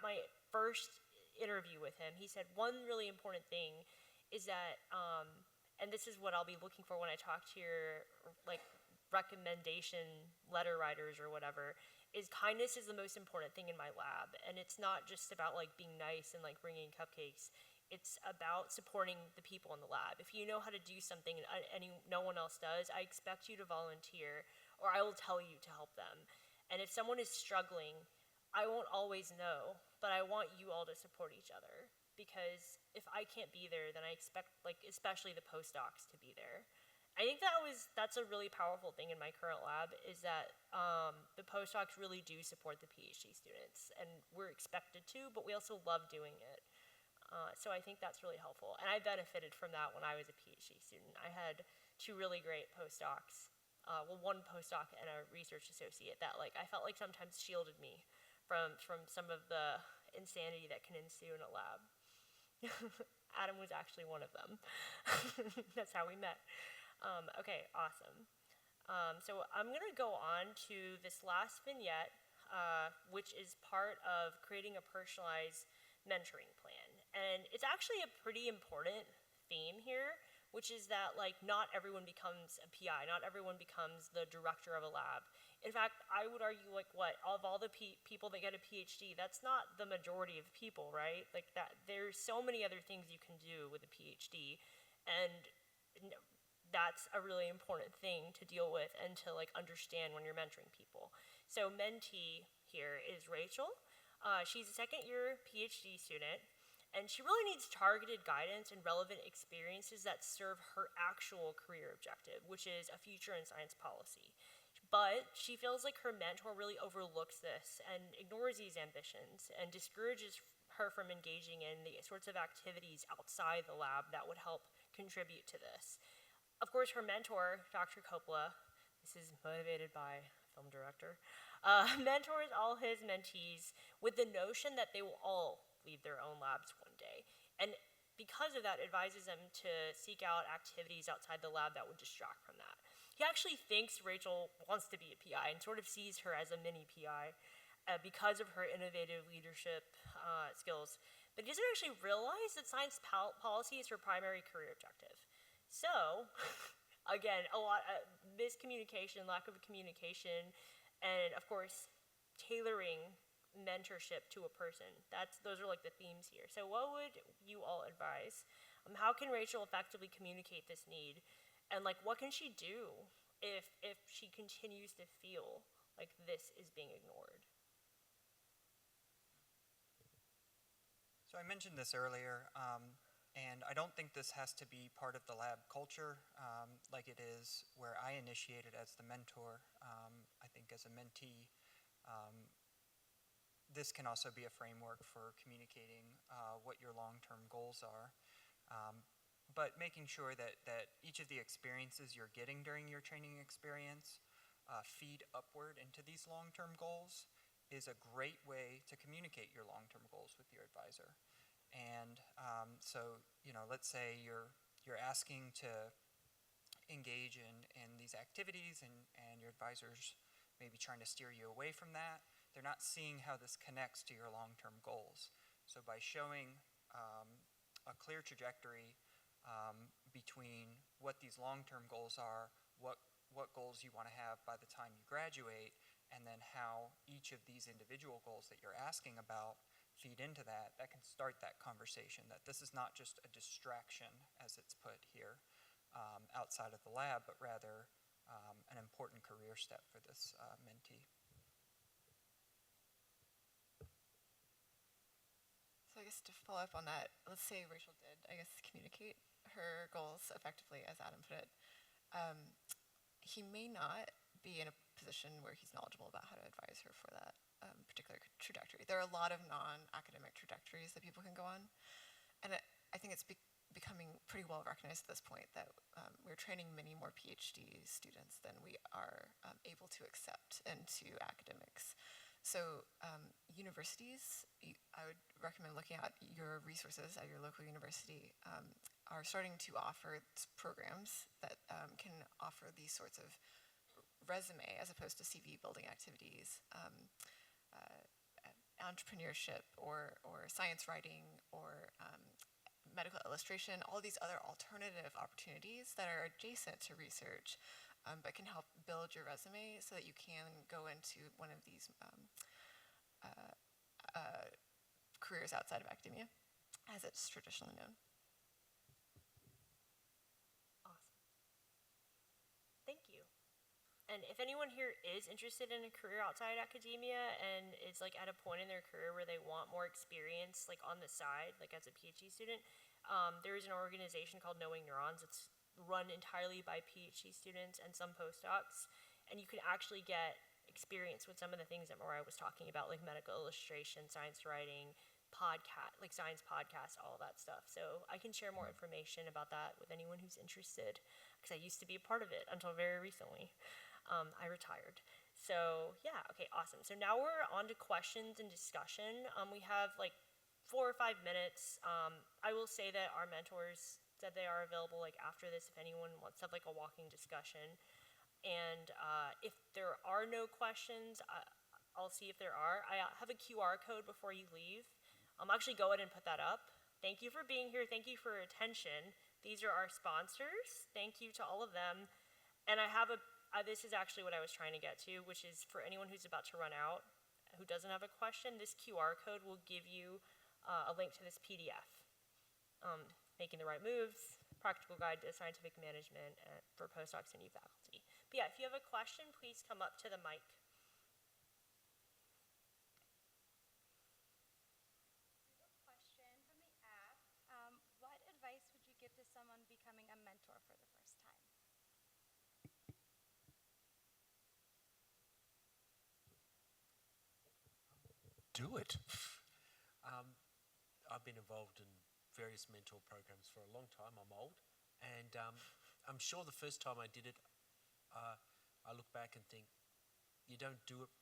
my first interview with him, he said one really important thing is that, and this is what I'll be looking for when I talk to your, like, recommendation letter writers or whatever, is kindness is the most important thing in my lab, and it's not just about, like, being nice and, like, bringing cupcakes. It's about supporting the people in the lab. If you know how to do something and no one else does, I expect you to volunteer, or I will tell you to help them. And if someone is struggling, I won't always know, but I want you all to support each other. Because if I can't be there, then I expect, like, especially the postdocs to be there. I think that's a really powerful thing in my current lab, is that the postdocs really do support the PhD students, and we're expected to, but we also love doing it. So I think that's really helpful, and I benefited from that when I was a PhD student. I had 2 really great postdocs, one postdoc and a research associate that, like, I felt like sometimes shielded me from some of the insanity that can ensue in a lab. Adam was actually one of them. That's how we met. Okay, awesome. So I'm gonna go on to this last vignette, which is part of creating a personalized mentoring plan. And it's actually a pretty important theme here, which is that, like, not everyone becomes a PI, not everyone becomes the director of a lab. In fact, I would argue, like, of all the people that get a PhD, that's not the majority of people, right? Like, that there's so many other things you can do with a PhD, and that's a really important thing to deal with and to, like, understand when you're mentoring people. So mentee here is Rachel. She's a second-year PhD student, and she really needs targeted guidance and relevant experiences that serve her actual career objective, which is a future in science policy. But she feels like her mentor really overlooks this and ignores these ambitions and discourages her from engaging in the sorts of activities outside the lab that would help contribute to this. Of course, her mentor, Dr. Coppola, this is motivated by film director, mentors all his mentees with the notion that they will all leave their own labs one day. And because of that, advises them to seek out activities outside the lab that would distract from that. He actually thinks Rachel wants to be a PI and sort of sees her as a mini PI because of her innovative leadership skills. But he doesn't actually realize that science policy is her primary career objective. So, again, a lot of miscommunication, lack of communication, and of course, tailoring mentorship to a person. Those are, like, the themes here. So what would you all advise? How can Rachel effectively communicate this need? And, like, what can she do if she continues to feel like this is being ignored? So I mentioned this earlier, and I don't think this has to be part of the lab culture like it is where I initiated as the mentor. I think as a mentee, this can also be a framework for communicating what your long-term goals are. But making sure that each of the experiences you're getting during your training experience feed upward into these long-term goals is a great way to communicate your long-term goals with your advisor. And so, let's say you're asking to engage in these activities and your advisor's maybe trying to steer you away from that. They're not seeing how this connects to your long-term goals. So by showing a clear trajectory between what these long-term goals are, what goals you want to have by the time you graduate, and then how each of these individual goals that you're asking about feed into that can start that conversation, that this is not just a distraction, as it's put here, outside of the lab, but rather an important career step for this mentee. So I guess to follow up on that, let's say Rachel did, communicate her goals effectively, as Adam put it. He may not be in a position where he's knowledgeable about how to advise her for that particular trajectory. There are a lot of non-academic trajectories that people can go on. And I think it's becoming pretty well recognized at this point that we're training many more PhD students than we are able to accept into academics. So universities, I would recommend looking at your resources at your local university are starting to offer programs that can offer these sorts of resume as opposed to CV building activities, entrepreneurship or science writing or medical illustration, all these other alternative opportunities that are adjacent to research, but can help build your resume so that you can go into one of these careers outside of academia, as it's traditionally known. Awesome. Thank you. And if anyone here is interested in a career outside academia and is like at a point in their career where they want more experience, like on the side, like as a PhD student, there is an organization called Knowing Neurons. It's run entirely by PhD students and some postdocs, and you can actually get experience with some of the things that Mariah was talking about, like medical illustration, science writing, podcast, like science podcasts, all that stuff. So I can share more information about that with anyone who's interested, because I used to be a part of it until very recently. I retired. So yeah, okay, awesome. So now we're on to questions and discussion. We have like 4 or 5 minutes. I will say that our mentors said they are available like after this if anyone wants to have like a walking discussion. And if there are no questions, I'll see if there are. I have a QR code before you leave. Actually go ahead and put that up. Thank you for being here. Thank you for your attention. These are our sponsors. Thank you to all of them. And I have this is actually what I was trying to get to, which is for anyone who's about to run out, who doesn't have a question, this QR code will give you a link to this PDF. Making the Right Moves, Practical Guide to Scientific Management for Postdocs and new faculty. But yeah, if you have a question, please come up to the mic. Question from the app. What advice would you give to someone becoming a mentor for the first time? Do it. I've been involved in various mentor programs for a long time. I'm old, and I'm sure the first time I did it, I look back and think, you don't do it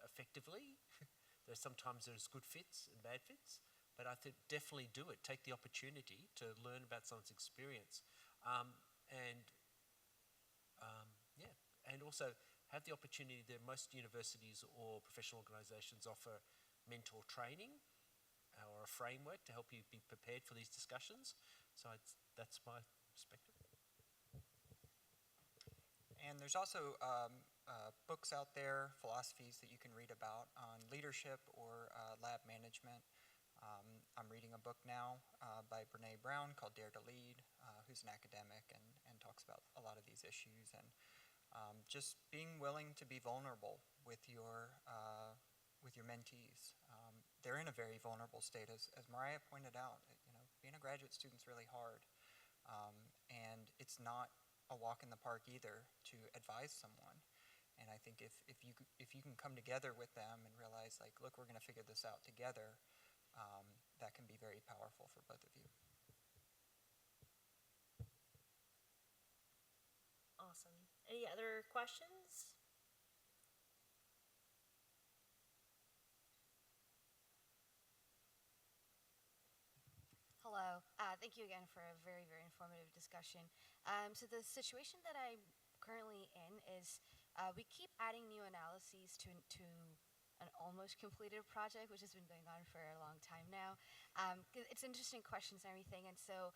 effectively. Sometimes there's good fits and bad fits, but I think definitely do it. Take the opportunity to learn about someone's experience, and also have the opportunity that most universities or professional organisations offer mentor training or a framework to help you be prepared for these discussions. So that's my perspective. And there's also books out there, philosophies that you can read about on leadership or lab management. I'm reading a book now by Brene Brown called Dare to Lead, who's an academic and talks about a lot of these issues. And just being willing to be vulnerable with your mentees. They're in a very vulnerable state, as Mariah pointed out. Being a graduate student is really hard, and it's not a walk in the park either to advise someone. And I think if you can come together with them and realize, like, look, we're going to figure this out together, that can be very powerful for both of you. Awesome. Any other questions? Hello. Thank you again for a very, very informative discussion. So the situation that I'm currently in is we keep adding new analyses to an almost completed project, which has been going on for a long time now. It's interesting questions and everything. And so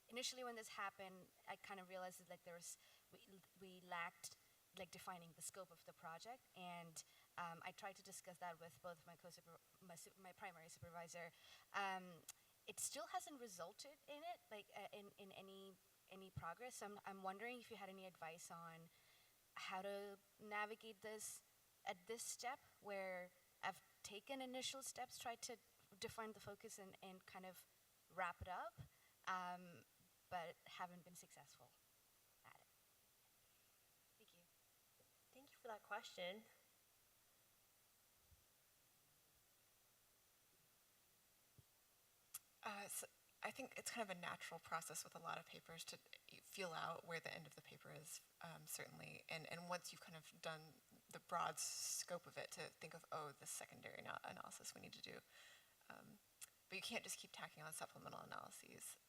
initially when this happened, I kind of realized that we lacked defining the scope of the project. And I tried to discuss that with both my primary supervisor. It still hasn't resulted in it, in any progress. So I'm wondering if you had any advice on how to navigate this at this step, where I've taken initial steps, tried to define the focus and kind of wrap it up, but haven't been successful at it. Thank you. Thank you for that question. So I think it's kind of a natural process with a lot of papers to feel out where the end of the paper is, certainly. And once you've kind of done the broad scope of it, to think of, the secondary analysis we need to do. but you can't just keep tacking on supplemental analyses.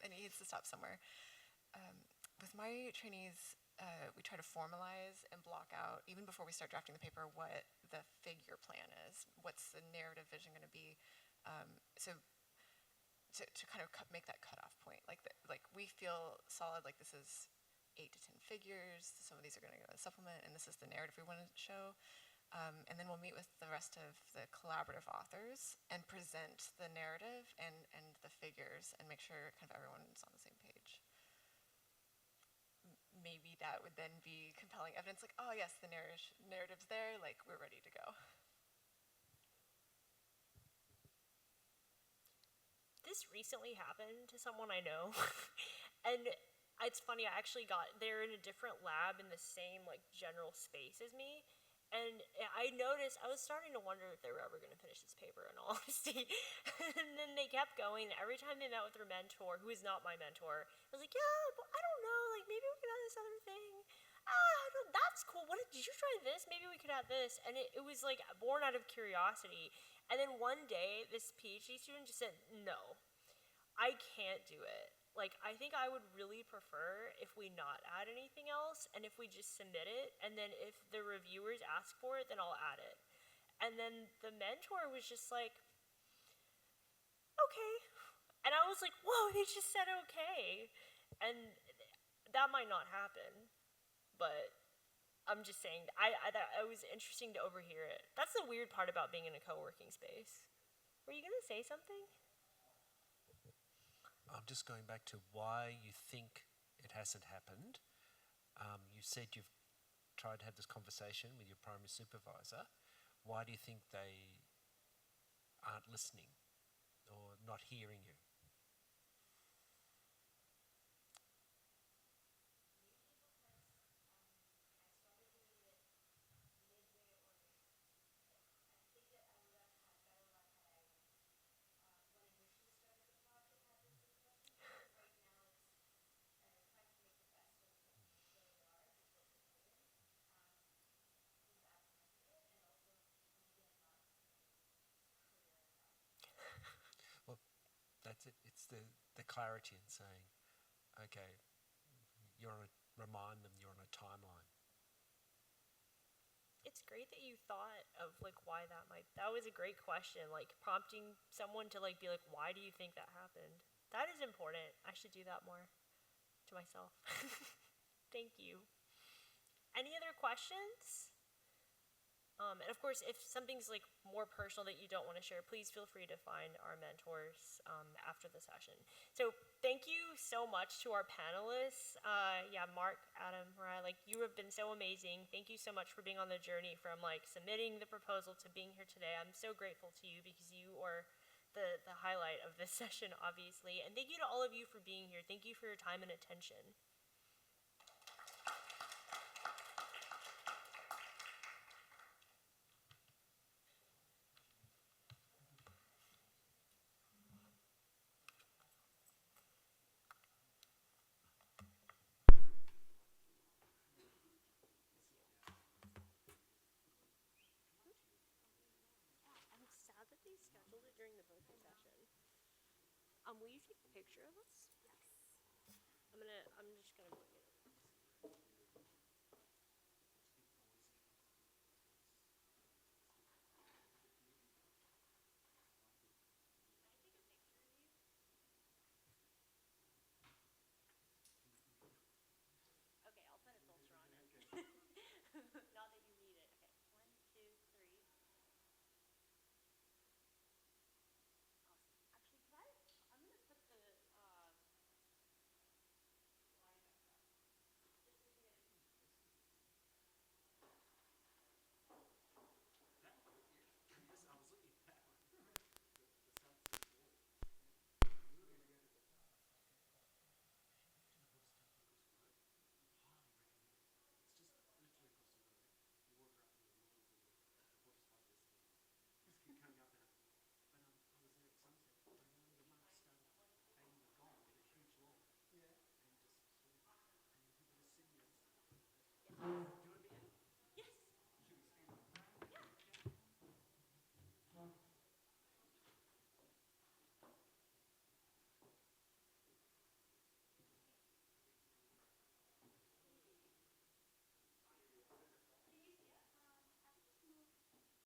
And it needs to stop somewhere. With my trainees, we try to formalize and block out, even before we start drafting the paper, what the figure plan is. What's the narrative vision going to be? So to kind of make that cutoff point. Like we feel solid, like this is 8 to 10 figures. Some of these are going to go to supplement, and this is the narrative we want to show. And then we'll meet with the rest of the collaborative authors and present the narrative and the figures and make sure kind of everyone's on the same page. Maybe that would then be compelling evidence, like, oh yes, the narrative's there, like we're ready to go. This recently happened to someone I know, and it's funny, they're in a different lab in the same like general space as me. And I noticed, I was starting to wonder if they were ever going to finish this paper, in all honesty. And then they kept going. Every time they met with their mentor, who is not my mentor, I was like, yeah, but I don't know, like, maybe we could have this other thing. That's cool. Did you try this? Maybe we could have this. And it was, like, born out of curiosity. And then one day, this PhD student just said, no, I can't do it. Like, I think I would really prefer if we not add anything else, and if we just submit it, and then if the reviewers ask for it, then I'll add it. And then the mentor was just like, okay. And I was like, whoa, they just said okay. And that might not happen, but I'm just saying, it was interesting to overhear it. That's the weird part about being in a co-working space. Were you going to say something? I'm just going back to why you think it hasn't happened. You said you've tried to have this conversation with your primary supervisor. Why do you think they aren't listening or not hearing you? Well, that's it. It's the clarity in saying, okay, remind them you're on a timeline. It's great that you thought of like why that was a great question, like prompting someone to like be like, why do you think that happened? That is important. I should do that more to myself. Thank you. Any other questions? And of course, if something's like more personal that you don't want to share, please feel free to find our mentors after the session. So thank you so much to our panelists. Mark, Adam, Mariah, like you have been so amazing. Thank you so much for being on the journey from like submitting the proposal to being here today. I'm so grateful to you because you are the highlight of this session, obviously. And thank you to all of you for being here. Thank you for your time and attention. They scheduled it during the voting session. Will you take a picture of us? Yes. I'm just gonna